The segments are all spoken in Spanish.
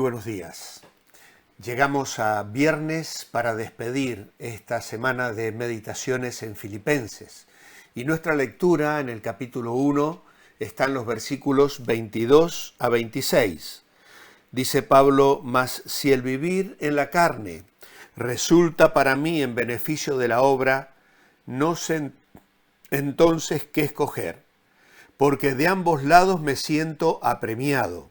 buenos días. Llegamos a viernes para despedir esta semana de meditaciones en Filipenses. Y nuestra lectura en el capítulo 1 están los versículos 22 a 26. Dice Pablo: mas si el vivir en la carne resulta para mí en beneficio de la obra, no sé entonces qué escoger, porque de ambos lados me siento apremiado,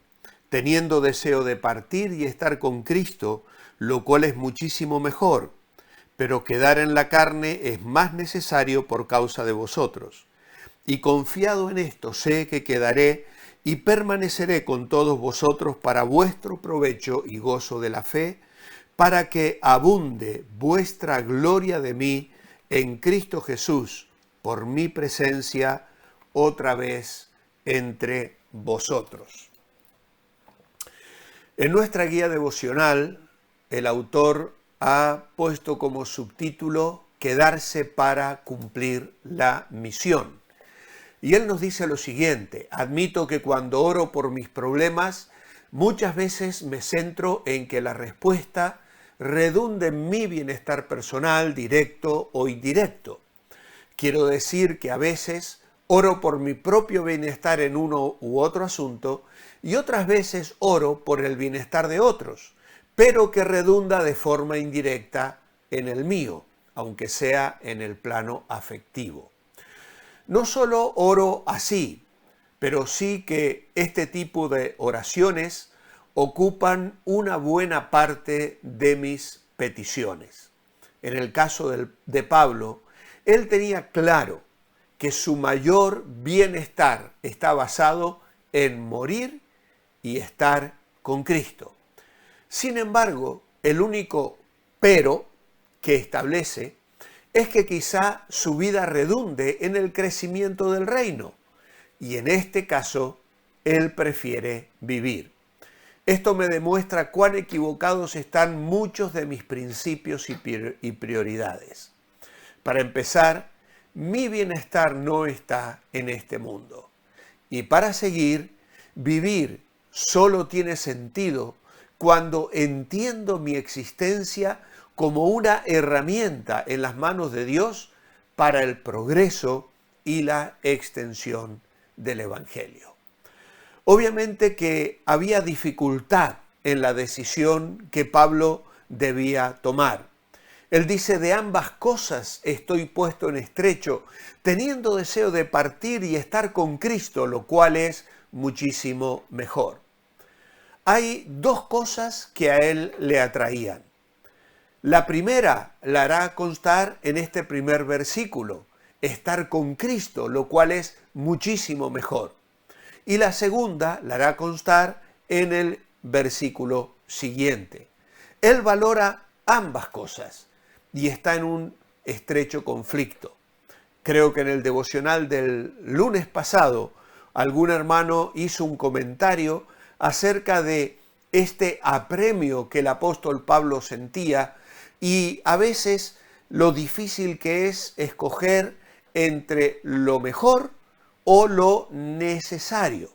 teniendo deseo de partir y estar con Cristo, lo cual es muchísimo mejor, pero quedar en la carne es más necesario por causa de vosotros. Y confiado en esto, sé que quedaré y permaneceré con todos vosotros para vuestro provecho y gozo de la fe, para que abunde vuestra gloria de mí en Cristo Jesús, por mi presencia otra vez entre vosotros. En nuestra guía devocional, el autor ha puesto como subtítulo Quedarse para cumplir la misión. Y él nos dice lo siguiente: admito que cuando oro por mis problemas, muchas veces me centro en que la respuesta redunde en mi bienestar personal, directo o indirecto. Quiero decir que a veces oro por mi propio bienestar en uno u otro asunto y otras veces oro por el bienestar de otros, pero que redunda de forma indirecta en el mío, aunque sea en el plano afectivo. No solo oro así, pero sí que este tipo de oraciones ocupan una buena parte de mis peticiones. En el caso de Pablo, él tenía claro que su mayor bienestar está basado en morir y estar con Cristo. Sin embargo, el único pero que establece es que quizá su vida redunde en el crecimiento del reino, y en este caso, él prefiere vivir. Esto me demuestra cuán equivocados están muchos de mis principios y prioridades. Para empezar, mi bienestar no está en este mundo. Y para seguir, vivir solo tiene sentido cuando entiendo mi existencia como una herramienta en las manos de Dios para el progreso y la extensión del Evangelio. Obviamente que había dificultad en la decisión que Pablo debía tomar. Él dice: de ambas cosas estoy puesto en estrecho, teniendo deseo de partir y estar con Cristo, lo cual es muchísimo mejor. Hay dos cosas que a él le atraían. La primera la hará constar en este primer versículo: estar con Cristo, lo cual es muchísimo mejor. Y la segunda la hará constar en el versículo siguiente. Él valora ambas cosas y está en un estrecho conflicto. Creo que en el devocional del lunes pasado algún hermano hizo un comentario acerca de este apremio que el apóstol Pablo sentía y a veces lo difícil que es escoger entre lo mejor o lo necesario.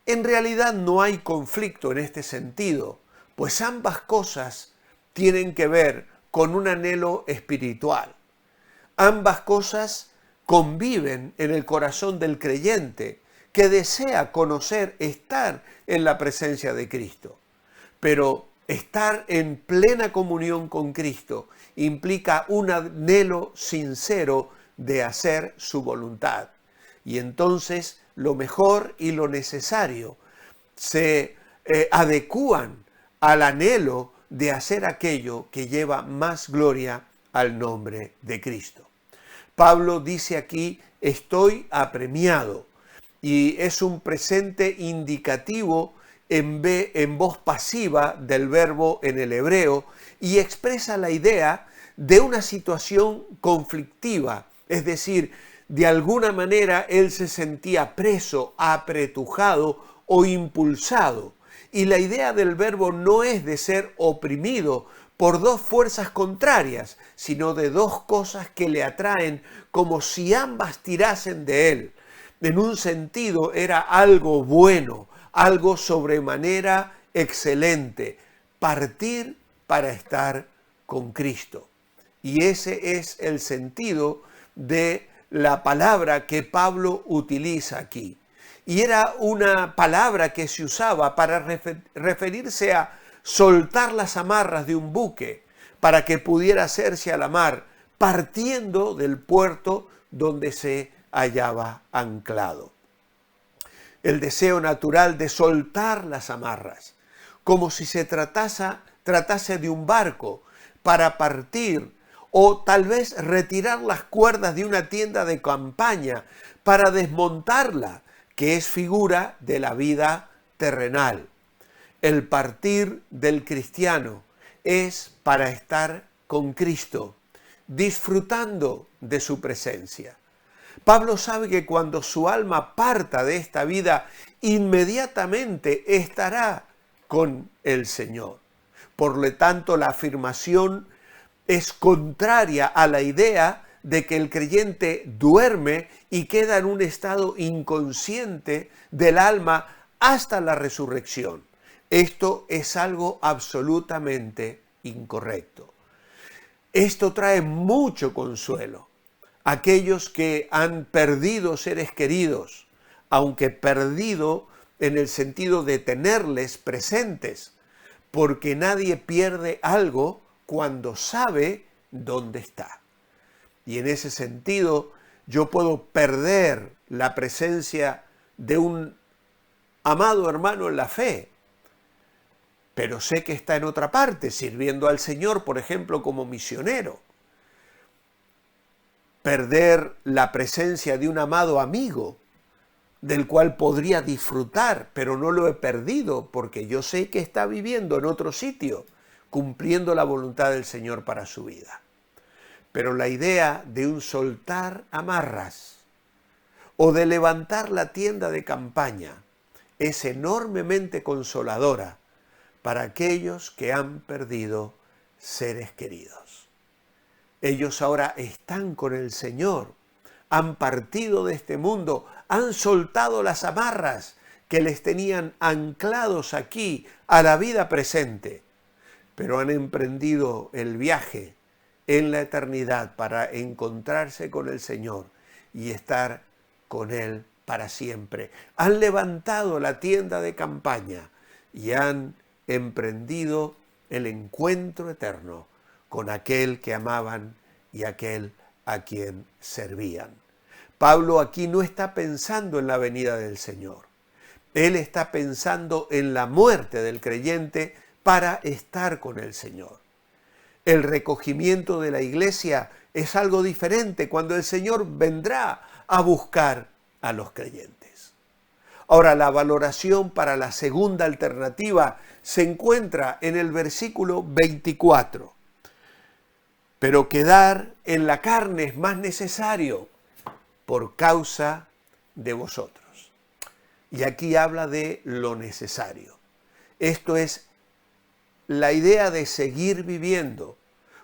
En realidad no hay conflicto en este sentido, pues ambas cosas tienen que ver con un anhelo espiritual. Ambas cosas conviven en el corazón del creyente que desea conocer, estar en la presencia de Cristo. Pero estar en plena comunión con Cristo implica un anhelo sincero de hacer su voluntad. Y entonces lo mejor y lo necesario se adecúan al anhelo de hacer aquello que lleva más gloria al nombre de Cristo. Pablo dice aquí: estoy apremiado, y es un presente indicativo en voz pasiva del verbo en el hebreo y expresa la idea de una situación conflictiva, es decir, de alguna manera él se sentía preso, apretujado o impulsado. Y la idea del verbo no es de ser oprimido por dos fuerzas contrarias, sino de dos cosas que le atraen como si ambas tirasen de él. En un sentido era algo bueno, algo sobremanera excelente, partir para estar con Cristo. Y ese es el sentido de la palabra que Pablo utiliza aquí. Y era una palabra que se usaba para referirse a soltar las amarras de un buque para que pudiera hacerse a la mar, partiendo del puerto donde se hallaba anclado. El deseo natural de soltar las amarras, como si se tratase de un barco para partir, o tal vez retirar las cuerdas de una tienda de campaña para desmontarla, que es figura de la vida terrenal. El partir del cristiano es para estar con Cristo, disfrutando de su presencia. Pablo sabe que cuando su alma parta de esta vida, inmediatamente estará con el Señor. Por lo tanto, la afirmación es contraria a la idea de que el creyente duerme y queda en un estado inconsciente del alma hasta la resurrección. Esto es algo absolutamente incorrecto. Esto trae mucho consuelo a aquellos que han perdido seres queridos, aunque perdido en el sentido de tenerles presentes, porque nadie pierde algo cuando sabe dónde está. Y en ese sentido, yo puedo perder la presencia de un amado hermano en la fe, pero sé que está en otra parte, sirviendo al Señor, por ejemplo, como misionero. Perder la presencia de un amado amigo, del cual podría disfrutar, pero no lo he perdido, porque yo sé que está viviendo en otro sitio, cumpliendo la voluntad del Señor para su vida. Pero la idea de un soltar amarras o de levantar la tienda de campaña es enormemente consoladora para aquellos que han perdido seres queridos. Ellos ahora están con el Señor, han partido de este mundo, han soltado las amarras que les tenían anclados aquí a la vida presente, pero han emprendido el viaje en la eternidad para encontrarse con el Señor y estar con Él para siempre. Han levantado la tienda de campaña y han emprendido el encuentro eterno con aquel que amaban y aquel a quien servían. Pablo aquí no está pensando en la venida del Señor. Él está pensando en la muerte del creyente para estar con el Señor. El recogimiento de la iglesia es algo diferente cuando el Señor vendrá a buscar a los creyentes. Ahora, la valoración para la segunda alternativa se encuentra en el versículo 24. Pero quedar en la carne es más necesario por causa de vosotros. Y aquí habla de lo necesario. Esto es la idea de seguir viviendo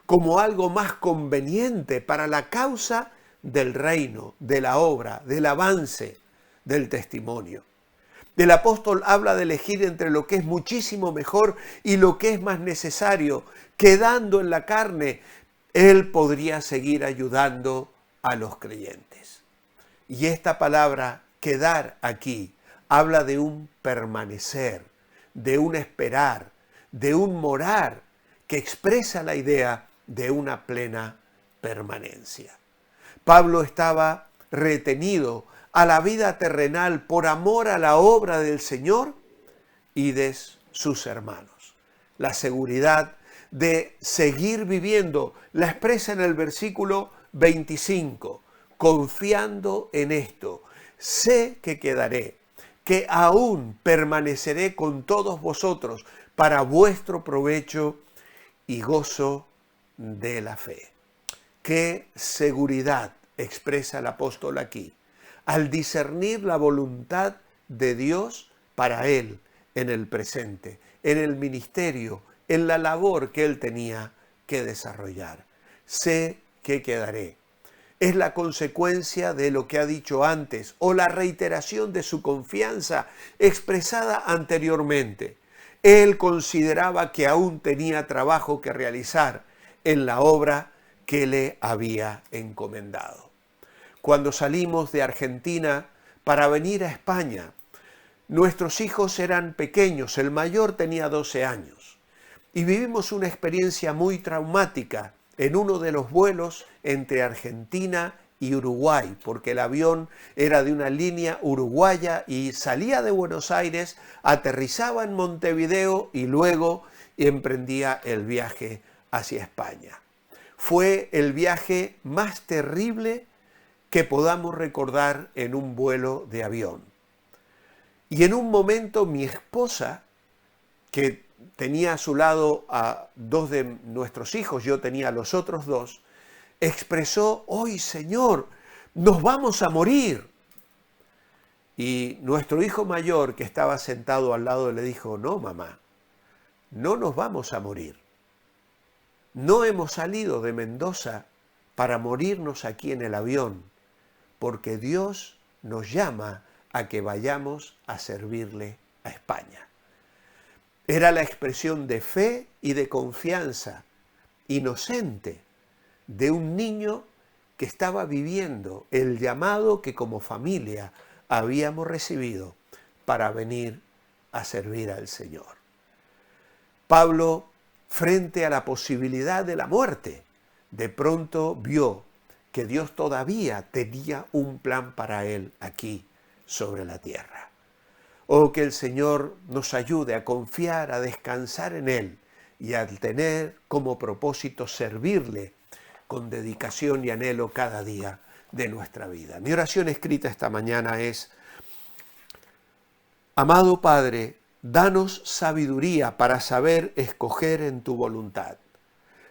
como algo más conveniente para la causa del reino, de la obra, del avance, del testimonio. El apóstol habla de elegir entre lo que es muchísimo mejor y lo que es más necesario. Quedando en la carne, él podría seguir ayudando a los creyentes. Y esta palabra, quedar aquí, habla de un permanecer, de un esperar, de un morar, que expresa la idea de una plena permanencia. Pablo estaba retenido a la vida terrenal por amor a la obra del Señor y de sus hermanos. La seguridad de seguir viviendo la expresa en el versículo 25, confiando en esto, sé que quedaré, que aún permaneceré con todos vosotros para vuestro provecho y gozo de la fe. Qué seguridad expresa el apóstol aquí, al discernir la voluntad de Dios para él en el presente, en el ministerio, en la labor que él tenía que desarrollar. Sé que quedaré. Es la consecuencia de lo que ha dicho antes o la reiteración de su confianza expresada anteriormente. Él consideraba que aún tenía trabajo que realizar en la obra que le había encomendado. Cuando salimos de Argentina para venir a España, nuestros hijos eran pequeños, el mayor tenía 12 años, y vivimos una experiencia muy traumática en uno de los vuelos entre Argentina y Uruguay, porque el avión era de una línea uruguaya y salía de Buenos Aires, aterrizaba en Montevideo y luego emprendía el viaje hacia España. Fue el viaje más terrible que podamos recordar en un vuelo de avión. Y en un momento mi esposa, que tenía a su lado a 2 de nuestros hijos, yo tenía a los otros 2, expresó: ¡Hoy, Señor, nos vamos a morir! Y nuestro hijo mayor, que estaba sentado al lado, le dijo: no, mamá, no nos vamos a morir. No hemos salido de Mendoza para morirnos aquí en el avión, porque Dios nos llama a que vayamos a servirle a España. Era la expresión de fe y de confianza inocente de un niño que estaba viviendo el llamado que como familia habíamos recibido para venir a servir al Señor. Pablo, frente a la posibilidad de la muerte, de pronto vio que Dios todavía tenía un plan para él aquí sobre la tierra. Oh, que el Señor nos ayude a confiar, a descansar en Él y a tener como propósito servirle con dedicación y anhelo cada día de nuestra vida. Mi oración escrita esta mañana es: amado Padre, danos sabiduría para saber escoger en tu voluntad.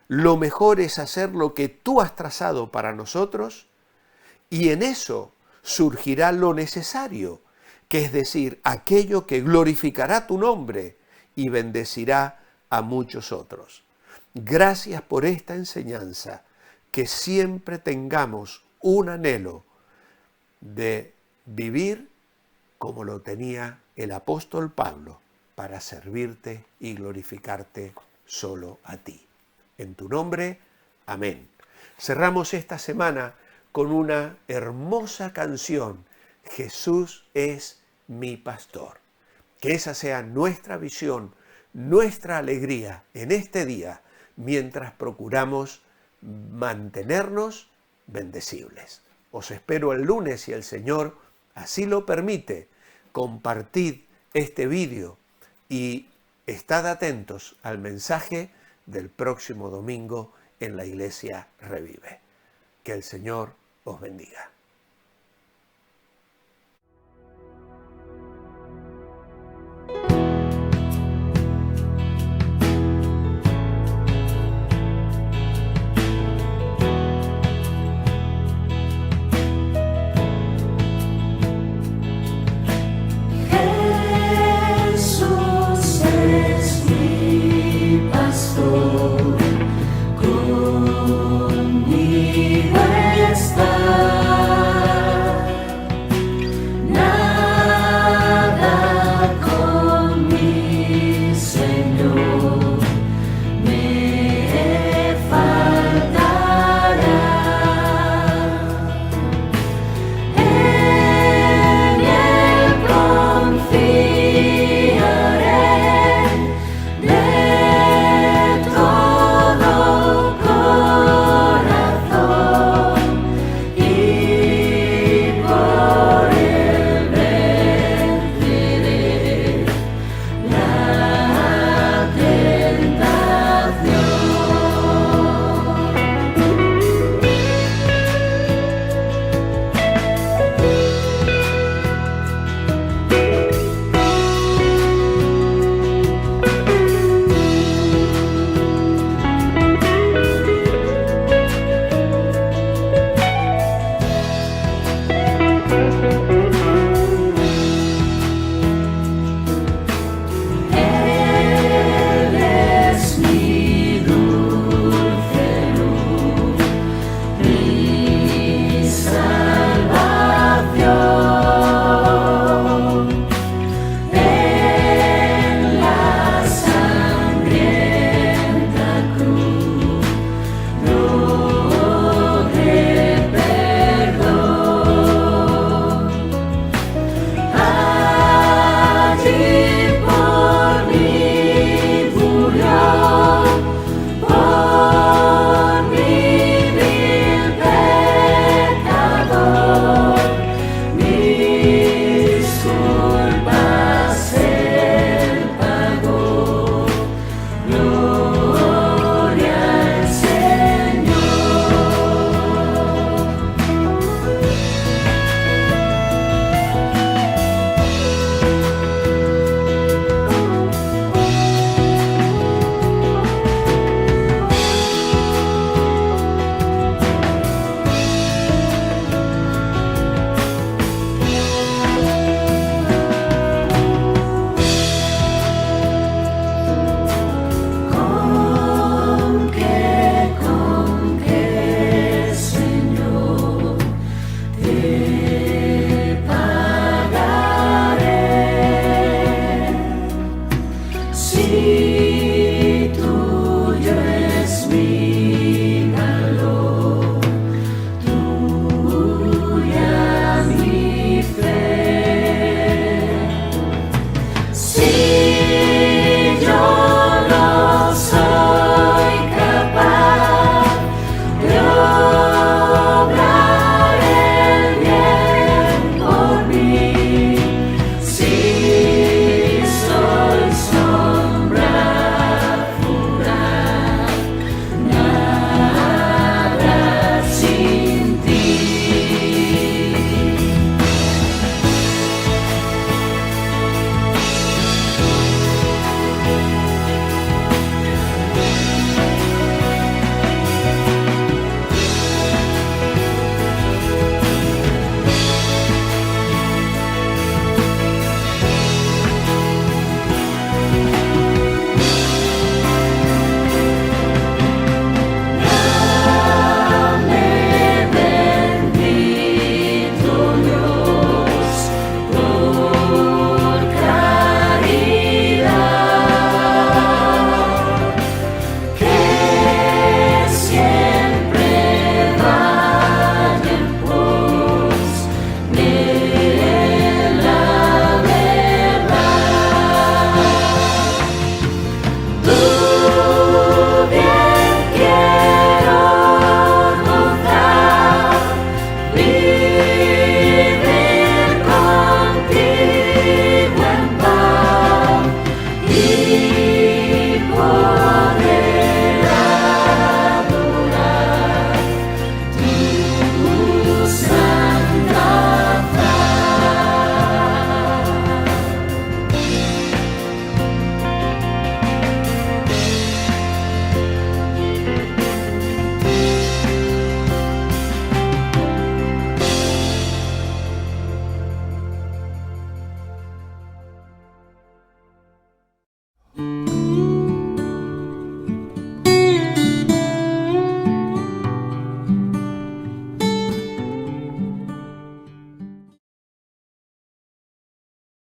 Lo mejor es hacer lo que tú has trazado para nosotros y en eso surgirá lo necesario, que es decir, aquello que glorificará tu nombre y bendecirá a muchos otros. Gracias por esta enseñanza, que siempre tengamos un anhelo de vivir como lo tenía el apóstol Pablo, para servirte y glorificarte solo a ti. En tu nombre, amén. Cerramos esta semana con una hermosa canción: Jesús es mi pastor. Que esa sea nuestra visión, nuestra alegría en este día, mientras procuramos mantenernos bendecibles. Os espero el lunes, si el Señor así lo permite. Compartid este vídeo y estad atentos al mensaje del próximo domingo en la Iglesia Revive. Que el Señor os bendiga.